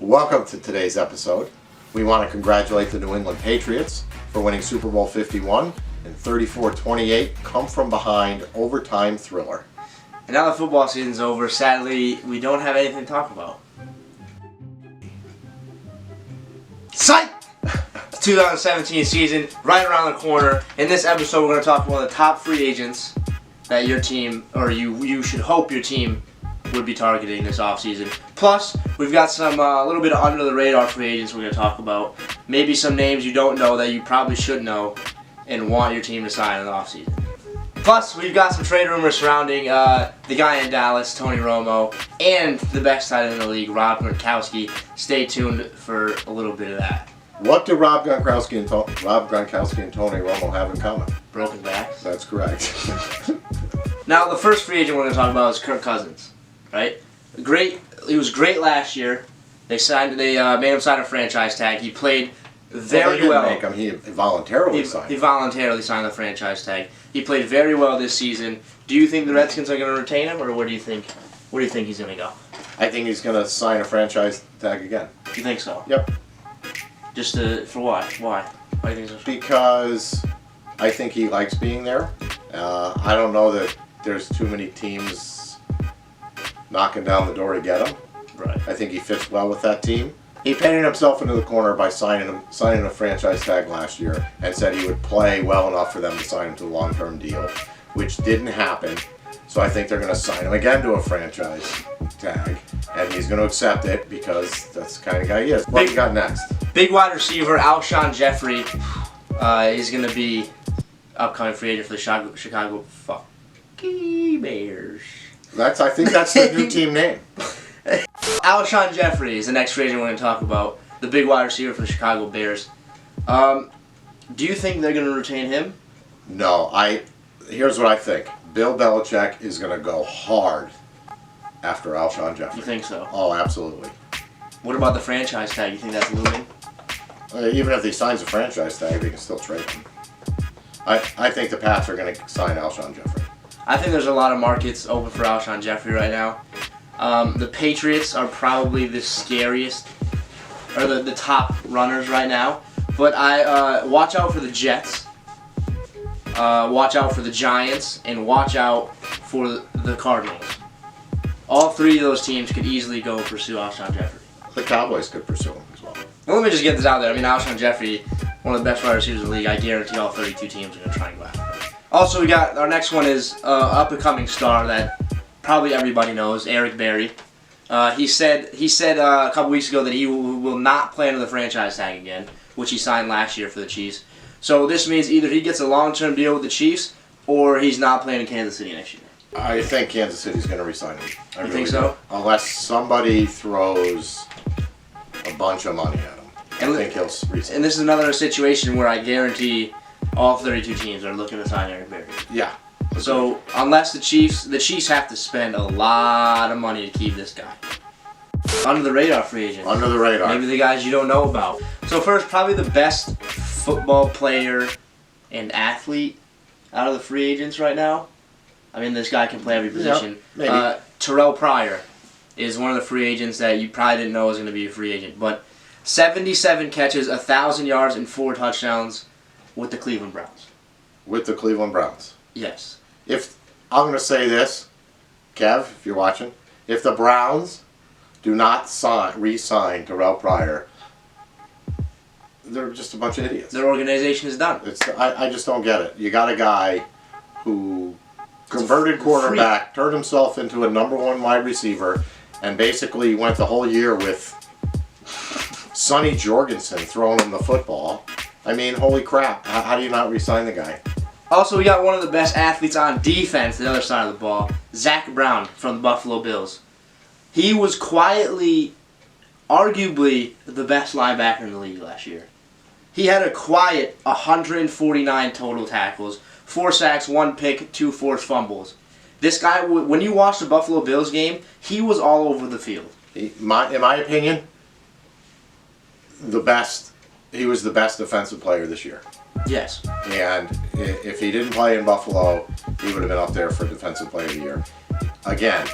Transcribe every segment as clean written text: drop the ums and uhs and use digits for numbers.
Welcome to today's episode. We want to congratulate the New England Patriots for winning Super Bowl 51 and 34-28 come from behind overtime thriller. And now the football season's over. Sadly, we don't have anything to talk about. Psych! The 2017 season, right around the corner. In this episode, we're going to talk about the top free agents that your team, or you should hope your team would be targeting this offseason. Plus, we've got some a little bit of under-the-radar free agents we're going to talk about. Maybe some names you don't know that you probably should know and want your team to sign in the offseason. Plus, we've got some trade rumors surrounding the guy in Dallas, Tony Romo, and the best tight end in the league, Rob Gronkowski. Stay tuned for a little bit of that. What do Rob Gronkowski and Tony Romo have in common? Broken backs. That's correct. Now, the first free agent we're going to talk about is Kirk Cousins. Right? Great. He was great last year. They made him sign a franchise tag. He played very well. They didn't make him. He voluntarily signed. He voluntarily signed the franchise tag. He played very well this season. Do you think the Redskins are going to retain him, or where do you think he's going to go? I think he's going to sign a franchise tag again. You think so? Yep. Just for why? Why do you think so? Because I think he likes being there. I don't know that there's too many teams knocking down the door to get him. Right. I think he fits well with that team. He painted himself into the corner by signing a franchise tag last year and said he would play well enough for them to sign him to a long-term deal, which didn't happen. So I think they're going to sign him again to a franchise tag, and he's going to accept it because that's the kind of guy he is. What do you got next? Big wide receiver Alshon Jeffrey is going to be upcoming free agent for the Chicago Bears. I think that's the new team name. Alshon Jeffrey is the next free agent we're going to talk about. The big wide receiver for the Chicago Bears. Do you think they're going to retain him? No. Here's what I think. Bill Belichick is going to go hard after Alshon Jeffrey. You think so? Oh, absolutely. What about the franchise tag? You think that's looming? Even if he signs a franchise tag, they can still trade him. I think the Pats are going to sign Alshon Jeffrey. I think there's a lot of markets open for Alshon Jeffrey right now. The Patriots are probably the scariest, or the top runners right now. But I watch out for the Jets, watch out for the Giants, and watch out for the Cardinals. All three of those teams could easily go pursue Alshon Jeffrey. The Cowboys could pursue him as well. Well, let me just get this out there. I mean, Alshon Jeffrey, one of the best wide receivers in the league. I guarantee all 32 teams are going to try and go after him. Also, we got our next one is up-and-coming star that probably everybody knows, Eric Berry. He said a couple weeks ago that he will not play under the franchise tag again, which he signed last year for the Chiefs. So this means either he gets a long-term deal with the Chiefs or he's not playing in Kansas City next year. I think Kansas City's going to re-sign him. You think so? Unless somebody throws a bunch of money at him. I think he'll re-sign. And this is another situation where I guarantee all 32 teams are looking to sign Eric Berry. Yeah. So unless the Chiefs have to spend a lot of money to keep this guy. Under the radar free agent. Under the radar. Maybe the guys you don't know about. So first, probably the best football player and athlete out of the free agents right now. I mean, this guy can play every position. Yeah, maybe. Terrell Pryor is one of the free agents that you probably didn't know was going to be a free agent. But 77 catches, 1,000 yards, and 4 touchdowns with the Cleveland Browns. With the Cleveland Browns. Yes. I'm going to say this, Kev, if you're watching, if the Browns do not re-sign Terrell Pryor, they're just a bunch of idiots. Their organization is done. I just don't get it. You got a guy who converted quarterback, turned himself into a number 1 wide receiver, and basically went the whole year with Sonny Jorgensen throwing him the football. I mean, holy crap. How do you not re-sign the guy? Also, we got one of the best athletes on defense, the other side of the ball, Zach Brown from the Buffalo Bills. He was quietly, arguably, the best linebacker in the league last year. He had a quiet 149 total tackles, 4 sacks, 1 pick, 2 forced fumbles. This guy, when you watch the Buffalo Bills game, he was all over the field. In my opinion, he was the best defensive player this year. Yes. And if he didn't play in Buffalo, he would have been up there for Defensive Player of the Year. Again,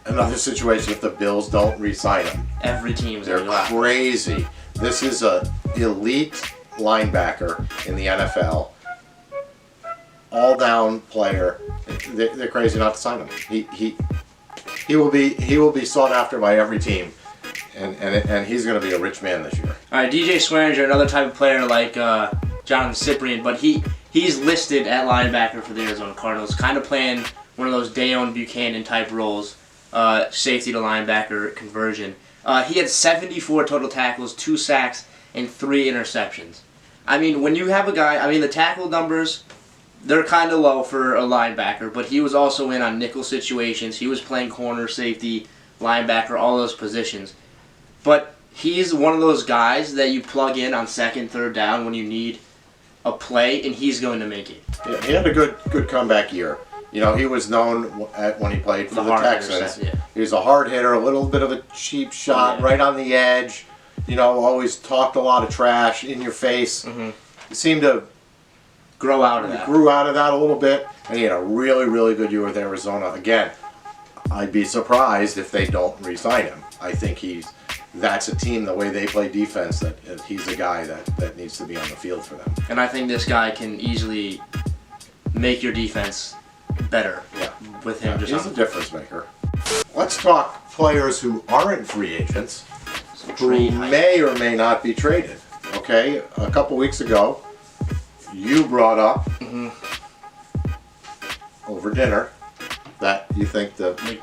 another situation if the Bills don't re-sign him. Every team's They're crazy. This is a elite linebacker in the NFL. All-down player. They're crazy not to sign him. He will be sought after by every team, and he's going to be a rich man this year. All right, DJ Swearinger, another type of player like Jonathan Cyprien, but he's listed at linebacker for the Arizona Cardinals, kind of playing one of those Dayon Buchanan type roles, safety to linebacker conversion. He had 74 total tackles, 2 sacks, and 3 interceptions. I mean, when you have a guy, the tackle numbers, they're kind of low for a linebacker, but he was also in on nickel situations. He was playing corner, safety, linebacker, all those positions. But he's one of those guys that you plug in on second, third down when you need a play, and he's going to make it. Yeah, he had a good comeback year. You know, he was known when he played for the Texans. He was a hard hitter, a little bit of a cheap shot, right on the edge. You know, always talked a lot of trash in your face. Mm-hmm. He seemed to grew out of that a little bit, and he had a really, really good year with Arizona. Again, I'd be surprised if they don't re-sign him. I think that's a team, the way they play defense, that he's a guy that needs to be on the field for them. And I think this guy can easily make your defense better. Yeah, with him. He's a difference maker. Let's talk players who aren't free agents, who may or may not be traded. Okay, a couple weeks ago, you brought up over dinner that you think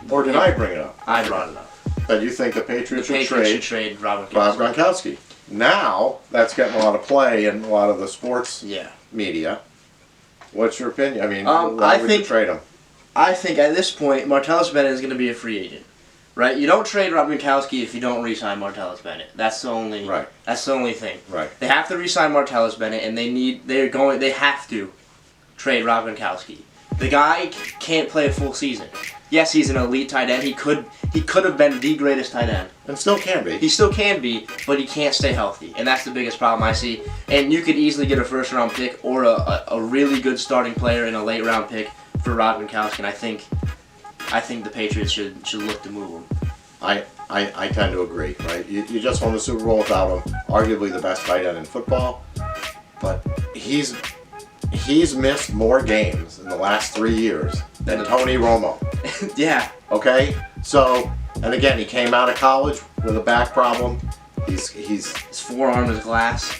or did I bring it up? I brought it up. That you think the Patriots should trade Rob Gronkowski. Now, that's getting a lot of play in a lot of the sports media. What's your opinion? I mean, why would you trade him? I think at this point, Martellus Bennett is going to be a free agent. Right? You don't trade Rob Gronkowski if you don't re-sign Martellus Bennett. That's the only thing. Right. They have to re-sign Martellus Bennett, and they have to trade Rob Gronkowski. The guy can't play a full season. Yes, he's an elite tight end. He could have been the greatest tight end. And still can be. He still can be, but he can't stay healthy. And that's the biggest problem I see. And you could easily get a first-round pick or a really good starting player in a late-round pick for Rob Gronkowski. And I think the Patriots should look to move him. I tend to agree, right? You just won the Super Bowl without him. Arguably the best tight end in football. But he's missed more games in the last 3 years than Tony Romo. Yeah. Okay? So, and again, he came out of college with a back problem. His forearm is glass.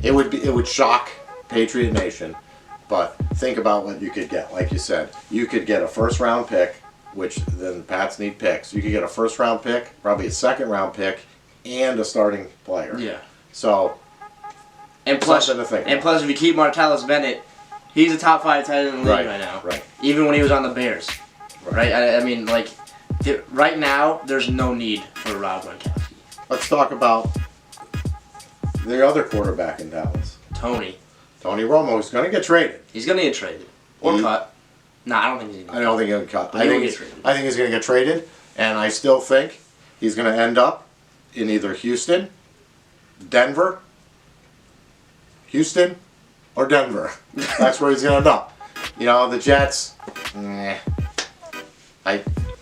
It would shock Patriot Nation, but think about what you could get. Like you said, you could get a first-round pick, which then the Pats need picks. You could get a first-round pick, probably a second-round pick, and a starting player. Yeah. So, and plus, if you keep Martellus Bennett, he's a top 5 tight end in the league right now. Right. Even when he was on the Bears. Right. I mean, right now, there's no need for Rob Gronkowski. Let's talk about the other quarterback in Dallas. Tony Romo is going to get traded. He's going to get traded. Or cut. No, I don't think he's going to get traded. I don't think he'll get cut. I think he's going to get traded, and I still think he's going to end up in either Houston, Denver, or Denver. That's where he's going to end up. You know, the Jets, I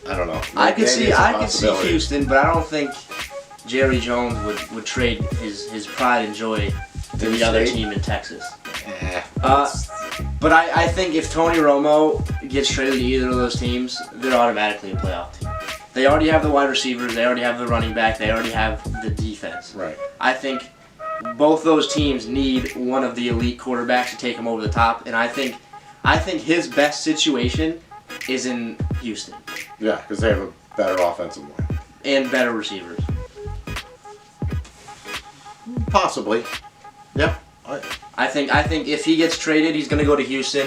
don't know. I could see Houston, but I don't think Jerry Jones would trade his pride and joy to the other team in Texas. But I think if Tony Romo gets traded to either of those teams, they're automatically a playoff team. They already have the wide receivers, they already have the running back, they already have the defense. Right. I think both those teams need one of the elite quarterbacks to take them over the top, and I think his best situation is in Houston. Yeah, because they have a better offensive line. And better receivers. Possibly. Yeah. I think if he gets traded, he's going to go to Houston.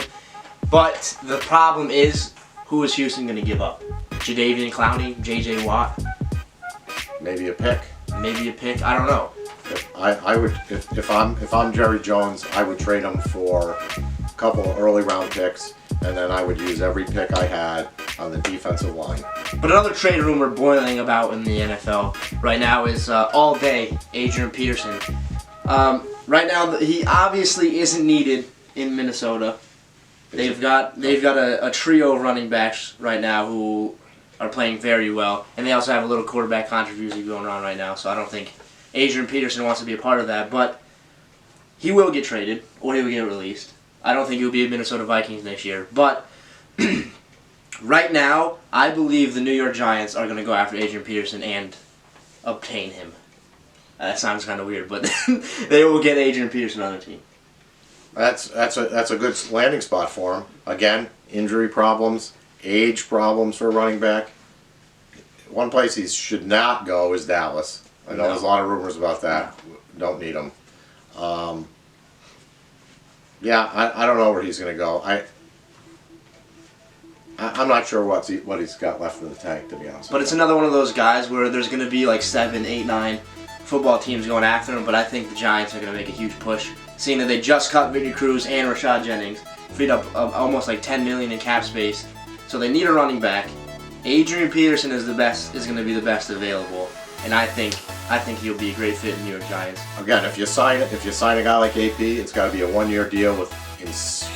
But the problem is, who is Houston going to give up? Jadeveon Clowney, J.J. Watt? Maybe a pick. I don't know. If I'm Jerry Jones, I would trade him for a couple of early round picks, and then I would use every pick I had on the defensive line. But another trade rumor boiling about in the NFL right now is all day Adrian Peterson. Right now, he obviously isn't needed in Minnesota. They've got a trio of running backs right now who are playing very well, and they also have a little quarterback controversy going on right now. So I don't think Adrian Peterson wants to be a part of that, but he will get traded or he will get released. I don't think he'll be a Minnesota Vikings next year, but right now I believe the New York Giants are going to go after Adrian Peterson and obtain him. That sounds kind of weird, but they will get Adrian Peterson on their team. That's a good landing spot for him. Again, injury problems, age problems for a running back. One place he should not go is Dallas. I know there's a lot of rumors about that. Don't need him. Yeah, I don't know where he's going to go. I'm not sure what he's got left in the tank, to be honest. But it's another one of those guys where there's going to be like 7, 8, 9 football teams going after him, but I think the Giants are going to make a huge push, seeing that they just cut Vinny Cruz and Rashad Jennings, freed up almost like $10 million in cap space, so they need a running back. Adrian Peterson is going to be the best available, and I think he'll be a great fit in New York Giants. Again, if you sign a guy like AP, it's got to be a 1-year deal with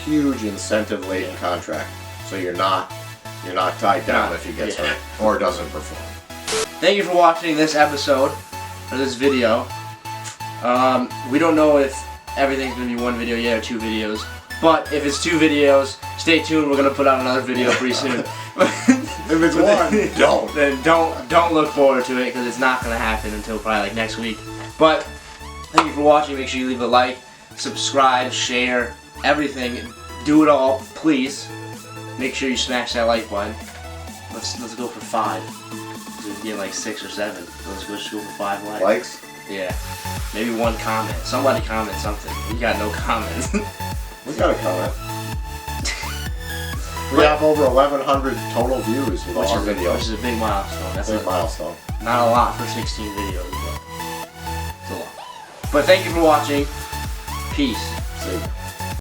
huge incentive-laden contract, so you're not tied down if he gets hurt or doesn't perform. Thank you for watching this episode or this video. We don't know if everything's going to be one video yet or 2 videos, but if it's 2 videos, stay tuned. We're going to put out another video pretty soon. If it's one, don't. Then don't look forward to it because it's not going to happen until probably like next week. But thank you for watching. Make sure you leave a like, subscribe, share, everything. Do it all, please. Make sure you smash that like button. Let's go for 5. We're getting like 6 or 7. Let's go for 5 likes. Likes? Yeah. Maybe 1 comment. Somebody comment something. We got no comments. We got a comment. We have over 1,100 total views with all our videos. Which is a big milestone. That's a big milestone. Not a lot for 16 videos, but it's a lot. But thank you for watching. Peace. See you.